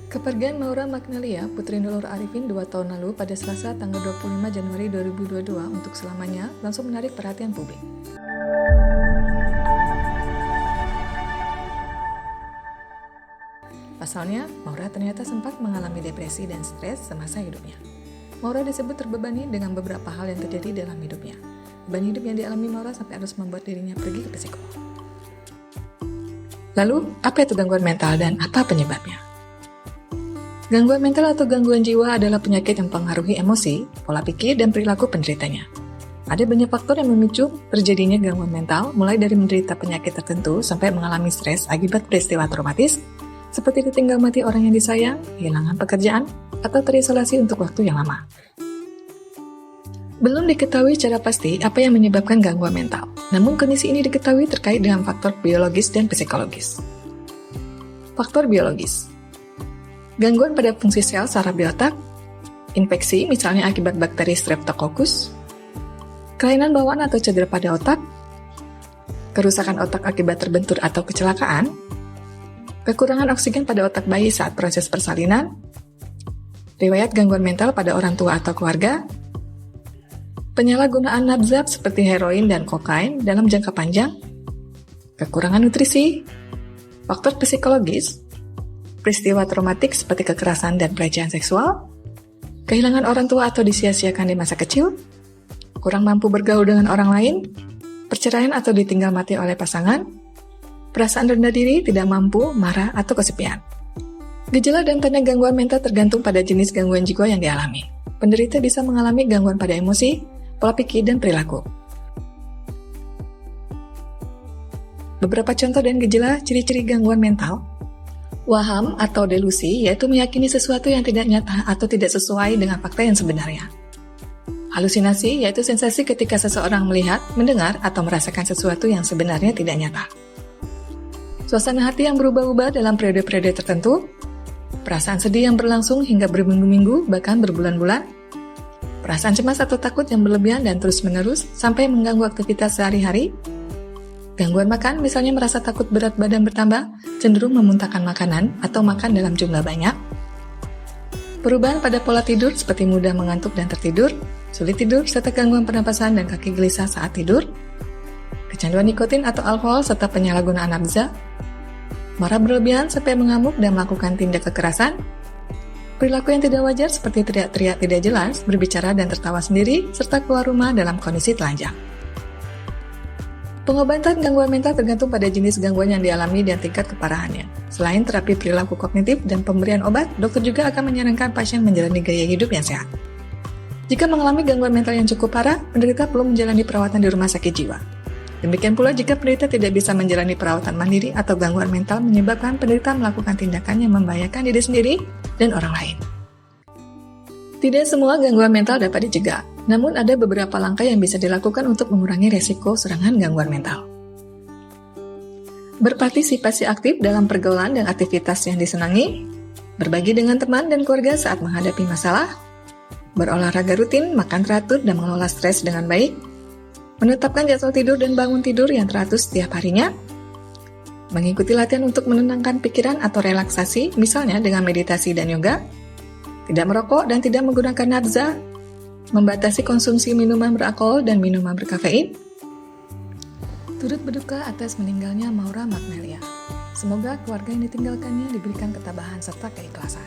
Kepergian Maura Magnalia, Putri Nurul Arifin 2 tahun lalu pada Selasa tanggal 25 Januari 2022 untuk selamanya langsung menarik perhatian publik. Pasalnya, Maura ternyata sempat mengalami depresi dan stres semasa hidupnya. Maura disebut terbebani dengan beberapa hal yang terjadi dalam hidupnya. Beban hidup yang dialami Maura sampai harus membuat dirinya pergi ke psikolog. Lalu, apa itu gangguan mental dan apa penyebabnya? Gangguan mental atau gangguan jiwa adalah penyakit yang mempengaruhi emosi, pola pikir, dan perilaku penderitanya. Ada banyak faktor yang memicu terjadinya gangguan mental, mulai dari menderita penyakit tertentu sampai mengalami stres akibat peristiwa traumatis, seperti ditinggal mati orang yang disayang, kehilangan pekerjaan, atau terisolasi untuk waktu yang lama. Belum diketahui secara pasti apa yang menyebabkan gangguan mental, namun kondisi ini diketahui terkait dengan faktor biologis dan psikologis. Faktor biologis. Gangguan pada fungsi sel saraf di otak, infeksi misalnya akibat bakteri Streptococcus, kelainan bawaan atau cedera pada otak, kerusakan otak akibat terbentur atau kecelakaan, kekurangan oksigen pada otak bayi saat proses persalinan, riwayat gangguan mental pada orang tua atau keluarga, penyalahgunaan nafzat seperti heroin dan kokain dalam jangka panjang, kekurangan nutrisi, faktor psikologis, peristiwa traumatik seperti kekerasan dan pelecehan seksual, kehilangan orang tua atau disia-siakan di masa kecil, kurang mampu bergaul dengan orang lain, perceraian atau ditinggal mati oleh pasangan, perasaan rendah diri, tidak mampu, marah, atau kesepian. Gejala dan tanda gangguan mental tergantung pada jenis gangguan jiwa yang dialami. Penderita bisa mengalami gangguan pada emosi, pola pikir, dan perilaku. Beberapa contoh dan gejala ciri-ciri gangguan mental. Waham atau delusi yaitu meyakini sesuatu yang tidak nyata atau tidak sesuai dengan fakta yang sebenarnya. Halusinasi yaitu sensasi ketika seseorang melihat, mendengar, atau merasakan sesuatu yang sebenarnya tidak nyata. Suasana hati yang berubah-ubah dalam periode-periode tertentu. Perasaan sedih yang berlangsung hingga berminggu-minggu bahkan berbulan-bulan. Perasaan cemas atau takut yang berlebihan dan terus-menerus sampai mengganggu aktivitas sehari-hari. Gangguan makan, misalnya merasa takut berat badan bertambah, cenderung memuntahkan makanan atau makan dalam jumlah banyak. Perubahan pada pola tidur seperti mudah mengantuk dan tertidur, sulit tidur, serta gangguan pernapasan dan kaki gelisah saat tidur. Kecanduan nikotin atau alkohol serta penyalahgunaan nafza. Marah berlebihan sampai mengamuk dan melakukan tindak kekerasan. Perilaku yang tidak wajar seperti teriak-teriak tidak jelas, berbicara dan tertawa sendiri, serta keluar rumah dalam kondisi telanjang. Pengobatan gangguan mental tergantung pada jenis gangguan yang dialami dan tingkat keparahannya. Selain terapi perilaku kognitif dan pemberian obat, dokter juga akan menyarankan pasien menjalani gaya hidup yang sehat. Jika mengalami gangguan mental yang cukup parah, penderita perlu menjalani perawatan di rumah sakit jiwa. Demikian pula jika penderita tidak bisa menjalani perawatan mandiri atau gangguan mental menyebabkan penderita melakukan tindakan yang membahayakan diri sendiri dan orang lain. Tidak semua gangguan mental dapat dicegah, namun ada beberapa langkah yang bisa dilakukan untuk mengurangi resiko serangan gangguan mental. Berpartisipasi aktif dalam pergaulan dan aktivitas yang disenangi, berbagi dengan teman dan keluarga saat menghadapi masalah, berolahraga rutin, makan teratur, dan mengelola stres dengan baik, menetapkan jadwal tidur dan bangun tidur yang teratur setiap harinya, mengikuti latihan untuk menenangkan pikiran atau relaksasi, misalnya dengan meditasi dan yoga, tidak merokok dan tidak menggunakan nafza, membatasi konsumsi minuman beralkohol dan minuman berkafein. Turut berduka atas meninggalnya Maura Magnalia. Semoga keluarga yang ditinggalkannya diberikan ketabahan serta keikhlasan.